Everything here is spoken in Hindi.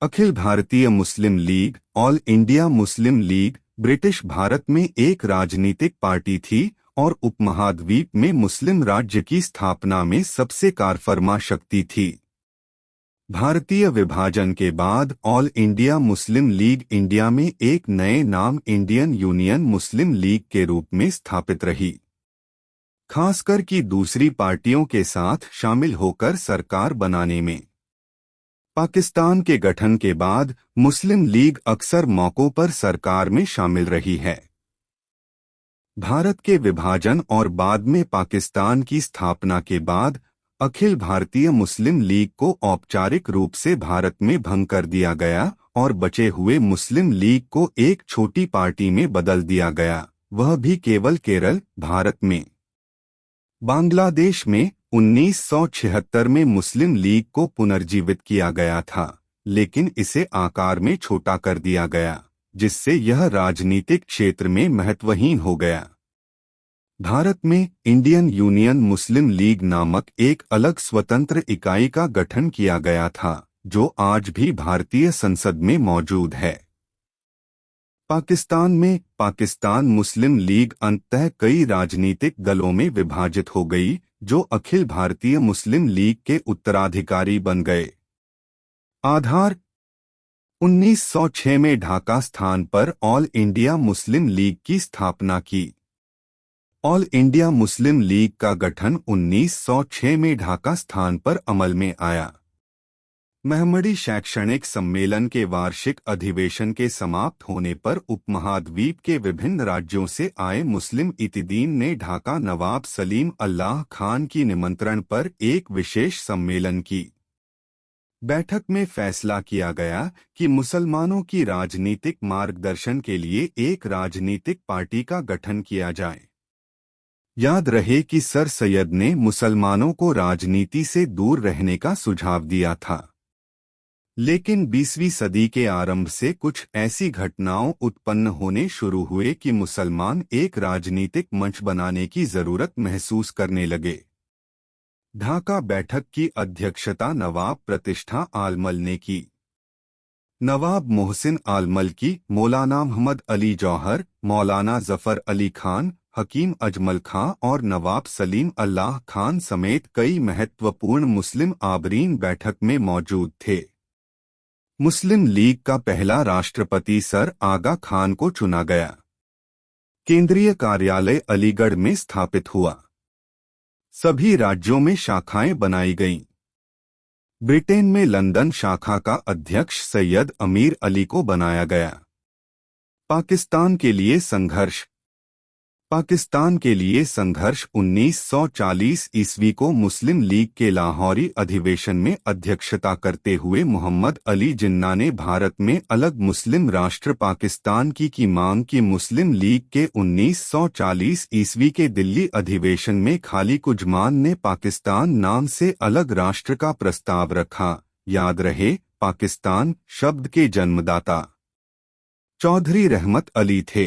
अखिल Bharatiya Muslim league, all India Muslim League, British Bharat में एक राजनीतिक पार्टी थी और उपमहाद्वीप में मुस्लिम राज्य की स्थापना में सबसे कारफरमा शक्ति थी। भारतीय विभाजन के बाद all India Muslim league India में एक नए नाम इंडियन यूनियन मुस्लिम लीग के रूप में स्थापित रही। खासकर कि दूसरी पार्टियों के साथ शामिल होकर सरकार बनाने में। पाकिस्तान के गठन के बाद मुस्लिम लीग अक्सर मौकों पर सरकार में शामिल रही है। भारत के विभाजन और बाद में पाकिस्तान की स्थापना के बाद अखिल भारतीय मुस्लिम लीग को औपचारिक रूप से भारत में भंग कर दिया गया और बचे हुए मुस्लिम लीग को एक छोटी पार्टी में बदल दिया गया, वह भी केवल केरल, भारत में। बांग्लादेश में 1976 में मुस्लिम लीग को पुनर्जीवित किया गया था, लेकिन इसे आकार में छोटा कर दिया गया, जिससे यह राजनीतिक क्षेत्र में महत्वहीन हो गया। भारत में इंडियन यूनियन मुस्लिम लीग नामक एक अलग स्वतंत्र इकाई का गठन किया गया था, जो आज भी भारतीय संसद में मौजूद है। पाकिस्तान में पाकिस्तान मुस्लिम लीग अंततः कई राजनीतिक दलों में विभाजित हो गई, जो अखिल भारतीय मुस्लिम लीग के उत्तराधिकारी बन गए। आधार 1906 में ढाका स्थान पर ऑल इंडिया मुस्लिम लीग की स्थापना की। ऑल इंडिया मुस्लिम लीग का गठन 1906 में ढाका स्थान पर अमल में आया। महमडी शैक्षणिक सम्मेलन के वार्षिक अधिवेशन के समाप्त होने पर उपमहाद्वीप के विभिन्न राज्यों से आए मुस्लिम इतिदीन ने ढाका नवाब सलीम अल्लाह खान की निमंत्रण पर एक विशेष सम्मेलन की। बैठक में फैसला किया गया कि मुसलमानों की राजनीतिक मार्गदर्शन के लिए एक राजनीतिक पार्टी का गठन किया जाए। याद रहे कि सर सैयद ने मुसलमानों को राजनीति से दूर रहने का सुझाव दिया था, लेकिन 20वीं सदी के आरंभ से कुछ ऐसी घटनाओं उत्पन्न होने शुरू हुए कि मुसलमान एक राजनीतिक मंच बनाने की जरूरत महसूस करने लगे। ढाका बैठक की अध्यक्षता नवाब प्रतिष्ठा आलमल ने की। नवाब मोहसिन आलमल की मौलाना मोहम्मद अली जौहर, मौलाना जफर अली खान, हकीम अजमल खां और नवाब सलीम अल्लाह खान समेत कई महत्वपूर्ण मुस्लिम आबरीन बैठक में मौजूद थे। मुस्लिम लीग का पहला राष्ट्रपति सर आगा खान को चुना गया। केंद्रीय कार्यालय अलीगढ़ में स्थापित हुआ। सभी राज्यों में शाखाएं बनाई गईं। ब्रिटेन में लंदन शाखा का अध्यक्ष सैयद अमीर अली को बनाया गया। पाकिस्तान के लिए संघर्ष 1940 ईस्वी को मुस्लिम लीग के लाहौरी अधिवेशन में अध्यक्षता करते हुए मोहम्मद अली जिन्ना ने भारत में अलग मुस्लिम राष्ट्र पाकिस्तान की मांग की। मुस्लिम लीग के 1940 ईस्वी के दिल्ली अधिवेशन में खालिद कुजमान ने पाकिस्तान नाम से अलग राष्ट्र का प्रस्ताव रखा। याद रहे, पाकिस्तान शब्द के जन्मदाता चौधरी रहमत अली थे।